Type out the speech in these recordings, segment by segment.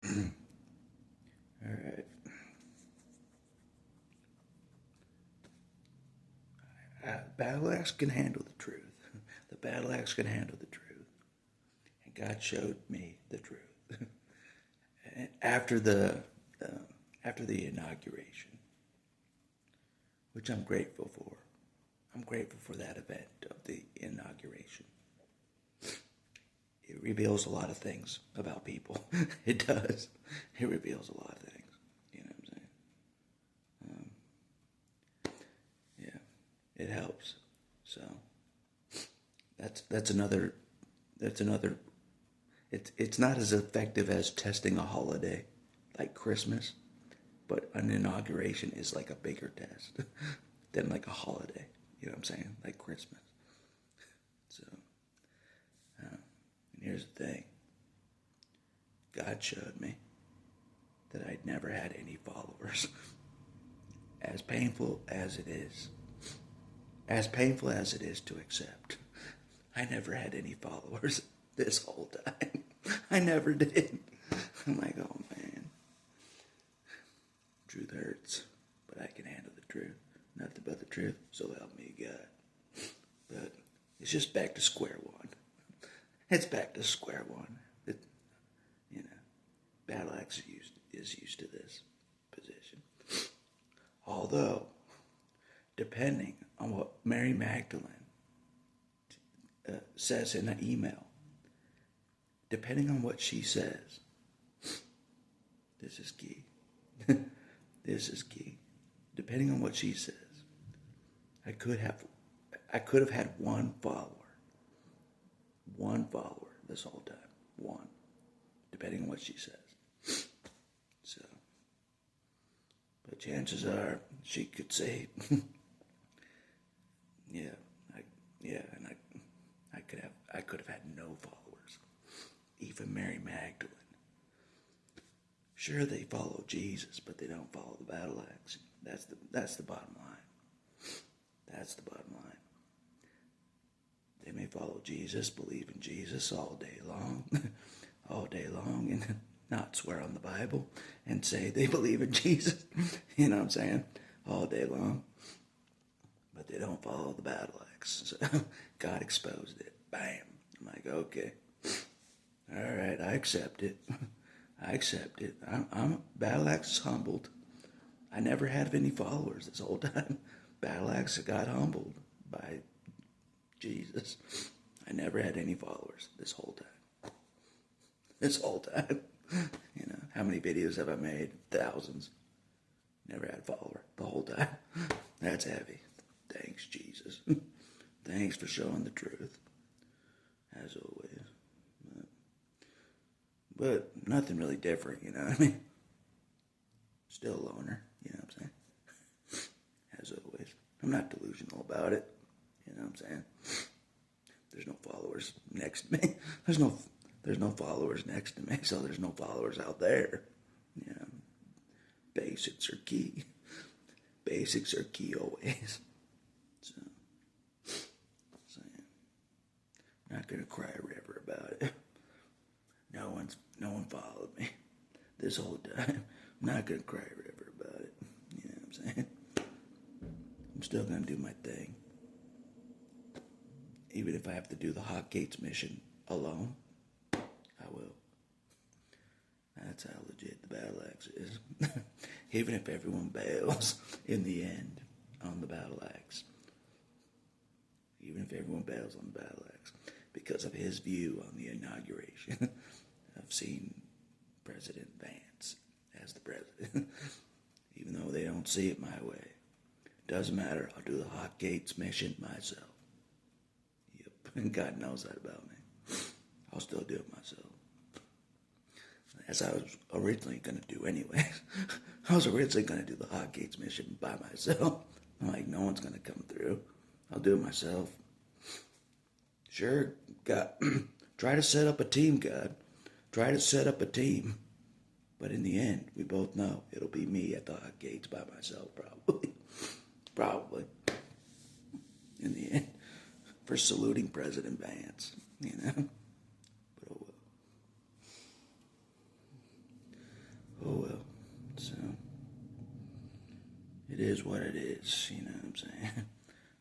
All right. Battle axe can handle the truth. The battle axe can handle the truth. And God showed me the truth after the uh, after the inauguration, which I'm grateful for. I'm grateful for that event of the inauguration. It reveals a lot of things about people. It does. It reveals a lot of things. You know what I'm saying? Yeah, it helps. So that's another. That's another. It's not as effective as testing a holiday, like Christmas, but an inauguration is like a bigger test than like a holiday. You know what I'm saying? Like Christmas. So, and here's the thing. God showed me that I'd never had any followers. As painful as it is, as painful as it is to accept, I never had any followers this whole time. I never did. I'm like, oh man, truth hurts, but I can handle the truth. Nothing but the truth, so help me God. But it's just back to square one. It's back to square one. It, you know, Battle Axe is used to this position. Although, depending on what Mary Magdalene says in an email, depending on what she says, this is key. This is key. Depending on what she says, I could have had one follower this whole time, one, depending on what she says. So, but chances are she could say, yeah, and I could have had no followers, even Mary Magdalene. Sure, they follow Jesus, but they don't follow the battle axe. That's the bottom line. That's the bottom line. They may follow Jesus, believe in Jesus all day long, and not swear on the Bible and say they believe in Jesus. You know what I'm saying? All day long. But they don't follow the battle axe. So God exposed it. Bam. I'm like, okay. All right, I accept it. I accept it. I'm battle axe is humbled. I never had any followers this whole time. Battle axe got humbled by Jesus. I never had any followers this whole time. This whole time. You know, how many videos have I made? Thousands. Never had a follower the whole time. That's heavy. Thanks, Jesus. Thanks for showing the truth. As always. But nothing really different, you know what I mean? Still a loner, you know what I'm saying? As always. I'm not delusional about it. You know what I'm saying? There's no followers next to me. There's no followers next to me, so there's no followers out there. You know, basics are key. Basics are key always. So yeah. I'm not gonna cry a river about it. No one followed me this whole time. I'm not gonna cry a river about it. You know what I'm saying? I'm still gonna do my thing. Even if I have to do the Hot Gates mission alone, I will. That's how legit the battle axe is. Even if everyone bails in the end on the battle axe. Even if everyone bails on the battle axe. Because of his view on the inauguration of seeing President Vance as the president. Even though they don't see it my way. Doesn't matter, I'll do the Hot Gates mission myself. Yep, and God knows that about me. I'll still do it myself. As I was originally going to do anyways. I was originally going to do the Hot Gates mission by myself. I'm like, no one's going to come through. I'll do it myself. Sure, God, try to set up a team, God. Try to set up a team. But in the end, we both know it'll be me at the Hot Gates by myself, probably. Probably. In the end. For saluting President Vance, you know. But oh well. is what it is, you know what I'm saying?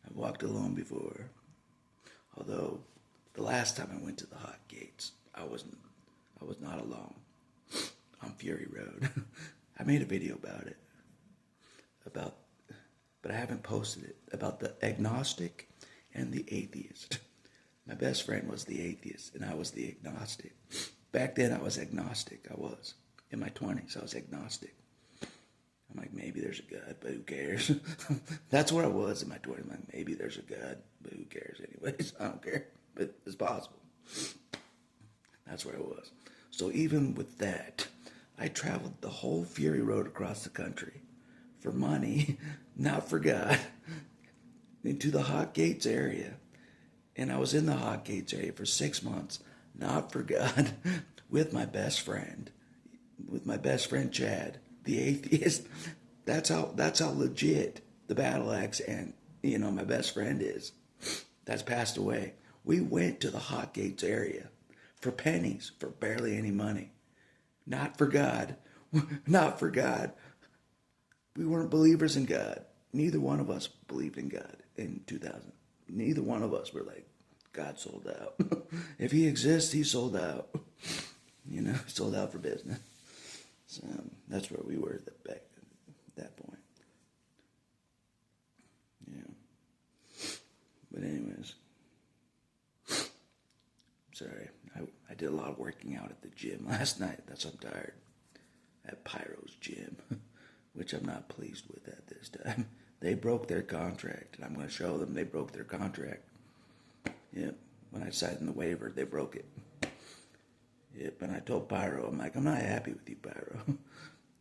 I've walked alone before. Although, the last time I went to the hot gates, I was not alone on Fury Road. I made a video about it, but I haven't posted it, about the agnostic and the atheist. My best friend was the atheist, and I was the agnostic. Back then, I was agnostic. I was. In my 20s, I was agnostic. I'm like, maybe there's a God, but who cares? That's where I was in my 20s. I'm like, maybe there's a God, but who cares anyways? I don't care, but it's possible. That's where I was. So even with that, I traveled the whole Fury Road across the country for money, not for God, into the Hot Gates area. And I was in the Hot Gates area for 6 months, not for God, with my best friend Chad, the atheist. That's how legit the battle axe and, my best friend is. That's passed away. We went to the Hot Gates area for pennies, for barely any money. Not for God. Not for God. We weren't believers in God. Neither one of us believed in God in 2000. Neither one of us were like, God sold out. If he exists, he sold out. Sold out for business. So that's where we were back at that point. Yeah. But anyways, sorry. I did a lot of working out at the gym last night. That's why I'm tired. At Pyro's gym, which I'm not pleased with at this time. They broke their contract, and I'm going to show them they broke their contract. Yep. When I signed the waiver, they broke it. Yep, and I told Pyro, I'm like, I'm not happy with you, Pyro.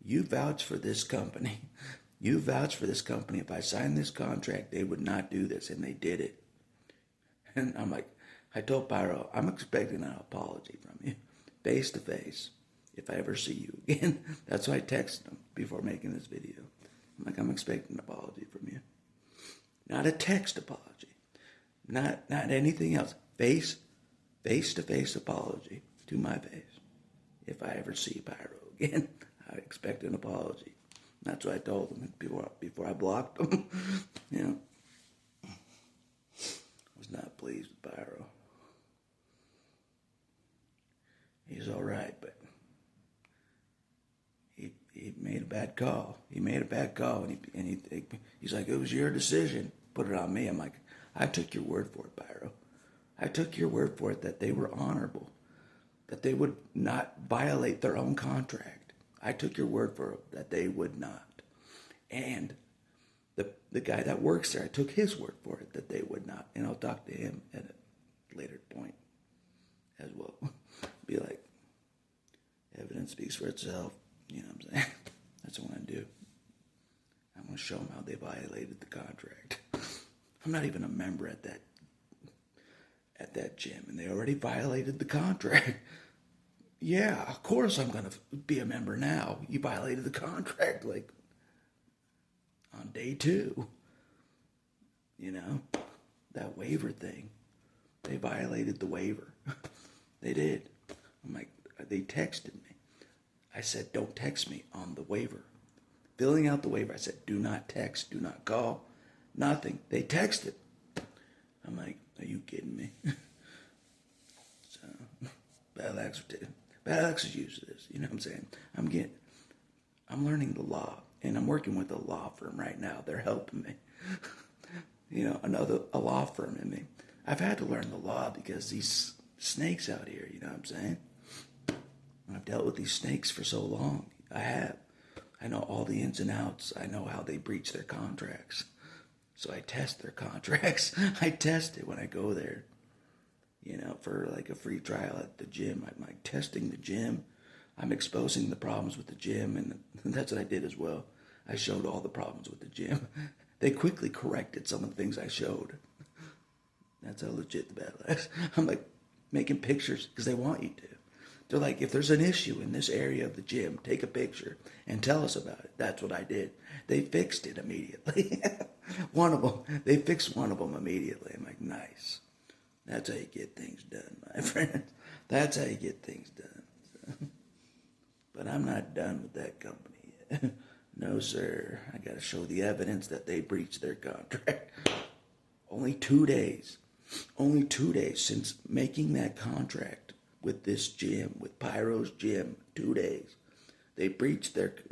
You vouch for this company. You vouch for this company. If I signed this contract, they would not do this, and they did it. And I'm like, I told Pyro, I'm expecting an apology from you, face to face, if I ever see you again. That's why I texted him before making this video. I'm like, I'm expecting an apology from you. Not a text apology. Not anything else. Face-to-face apology to my face. If I ever see Pyro again, I expect an apology. That's what I told him before I blocked him. I was not pleased with Pyro. He's all right, but he made a bad call. He made a bad call, and he's like, it was your decision. Put it on me. I'm like, I took your word for it, Pyro. I took your word for it that they were honorable, that they would not violate their own contract. I took your word for it that they would not. And the guy that works there, I took his word for it that they would not. And I'll talk to him at a later point as well. Be like, evidence speaks for itself. You know what I'm saying? That's what I'm going to do. I'm going to show them how they violated the contract. I'm not even a member at that gym, and they already violated the contract. Yeah, of course I'm going to be a member now. You violated the contract, like, on day 2. That waiver thing. They violated the waiver. They did. I'm like, they texted me. I said, don't text me on the waiver. Filling out the waiver, I said, do not text, do not call, nothing. They texted. I'm like, are you kidding me? So, Battle Axe is used to this. You know what I'm saying? I'm learning the law, and I'm working with a law firm right now. They're helping me. A law firm in me. I've had to learn the law because these snakes out here, you know what I'm saying? I've dealt with these snakes for so long. I have. I know all the ins and outs. I know how they breach their contracts. So I test their contracts. I test it when I go there. For like a free trial at the gym. I'm like testing the gym. I'm exposing the problems with the gym, and that's what I did as well. I showed all the problems with the gym. They quickly corrected some of the things I showed. That's how legit the battle is. I'm like making pictures because they want you to. They're like, if there's an issue in this area of the gym, take a picture and tell us about it. That's what I did. They fixed it immediately. They fixed one of them immediately. I'm like, nice. That's how you get things done, my friend. That's how you get things done. But I'm not done with that company yet. No, sir. I got to show the evidence that they breached their contract. Only 2 days. Only 2 days since making that contract with this gym, with Pyro's gym. 2 days. They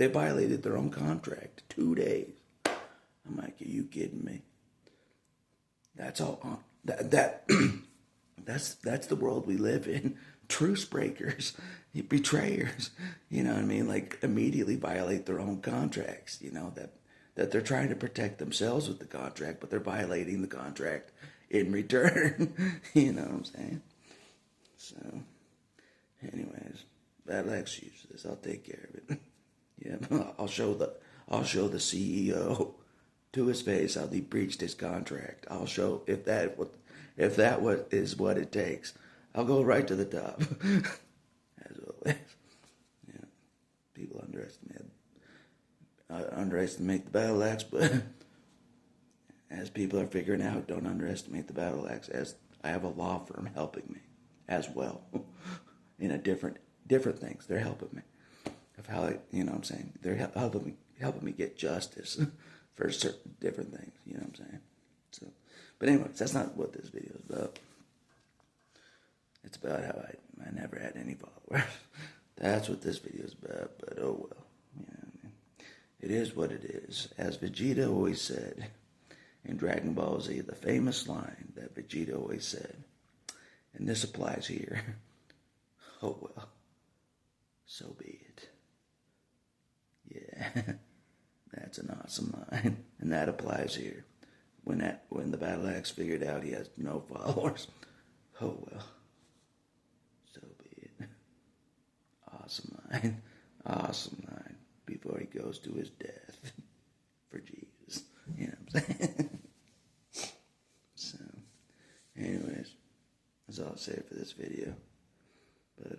violated their own contract. 2 days. I'm like, are you kidding me? That's all. That's the world we live in. Truce breakers, betrayers. You know what I mean? Like immediately violate their own contracts. You know that they're trying to protect themselves with the contract, but they're violating the contract in return. You know what I'm saying? So, anyways, battle excuses. I'll take care of it. Yeah, I'll show the CEO to his face how he breached his contract. I'll show if that is what it takes. I'll go right to the top. As always. Yeah. People underestimate the battle axe, but as people are figuring out, don't underestimate the battle axe. As I have a law firm helping me as well in a different things. They're helping me of how you know what I'm saying. They're helping me get justice for certain different things. You know what I'm saying. So, but anyways, that's not what this video is about. It's about how I never had any followers. That's what this video is about. But oh well. You know what I mean? It is what it is. As Vegeta always said in Dragon Ball Z, the famous line that Vegeta always said, and this applies here. Oh well. So be it. Yeah. That's an awesome line. And that applies here. When the Battle Axe figured out he has no followers. Oh well. So be it. Awesome line. Awesome line. Before he goes to his death. For Jesus. You know what I'm saying? So, anyways. That's all I'll say for this video. But,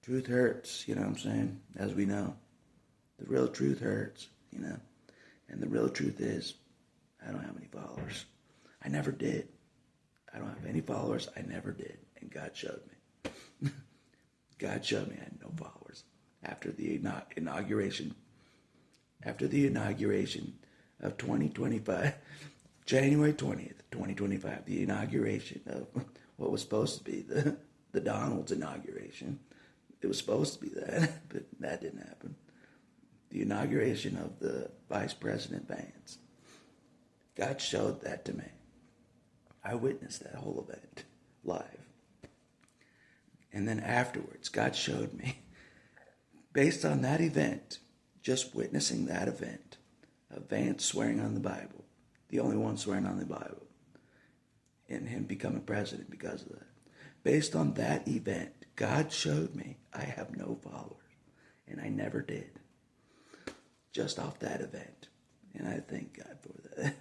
truth hurts, you know what I'm saying? As we know. The real truth hurts, you know? And the real truth is, I don't have any followers. I never did. I don't have any followers. I never did. And God showed me. God showed me I had no followers. After the inauguration of 2025, January 20th, 2025, the inauguration of what was supposed to be the Donald's inauguration. It was supposed to be that, but that didn't happen. The inauguration of the Vice President Vance. God showed that to me. I witnessed that whole event live. And then afterwards, God showed me, based on that event, just witnessing that event, of Vance swearing on the Bible, the only one swearing on the Bible, and him becoming president because of that. Based on that event, God showed me I have no followers, and I never did. Just off that event. And I thank God for that.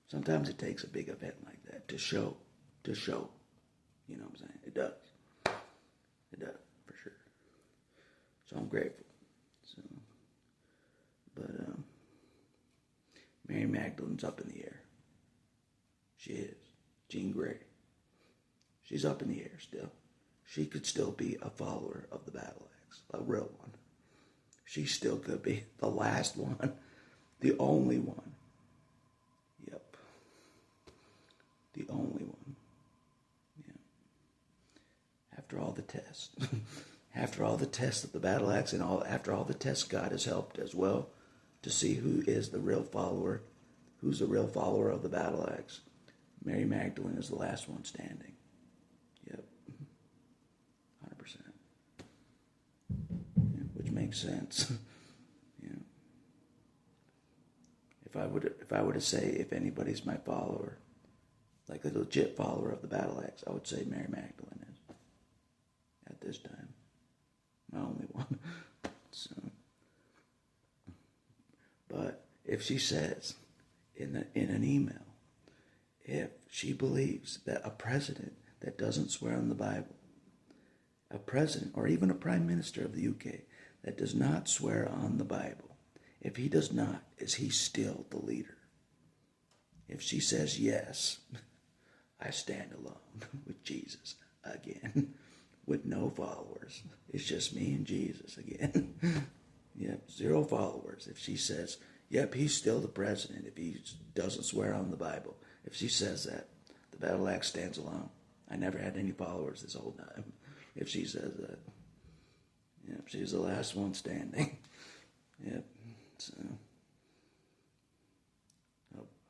Sometimes it takes a big event like that to show. You know what I'm saying? It does. It does, for sure. So I'm grateful. So, but Mary Magdalene's up in the air. She is. Jean Grey. She's up in the air still. She could still be a follower of the Battle Axe. A real one. She still could be the last one. The only one. Yep. The only one. Yeah. After all the tests. After all the tests of the Battle Axe and after all the tests, God has helped as well to see who is the real follower. Who's the real follower of the Battle Axe. Mary Magdalene is the last one standing. Yep. 100%. Yeah, which makes sense. You know. If I were to say if anybody's my follower, like a legit follower of the Battle Axe, I would say Mary Magdalene is. At this time. My only one. So, but if she says in an email, if she believes that a president that doesn't swear on the Bible, a president or even a prime minister of the UK that does not swear on the Bible, if he does not, is he still the leader? If she says yes, I stand alone with Jesus again, with no followers. It's just me and Jesus again. Yep, 0 followers. If she says, yep, he's still the president, if he doesn't swear on the Bible, if she says that, the battle axe stands alone. I never had any followers this whole time. If she says that, yep, she's the last one standing. Yep, so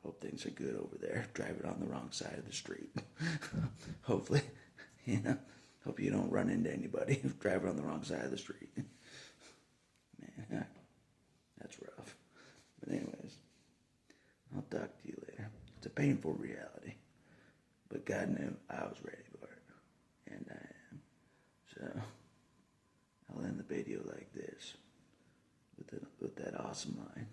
hope things are good over there. Driving on the wrong side of the street. Hopefully, hope you don't run into anybody driving on the wrong side of the street. Man, that's rough. But anyways, I'll talk to you later. It's a painful reality, but God knew I was ready for it, and I am. So I'll end the video like this with that awesome line.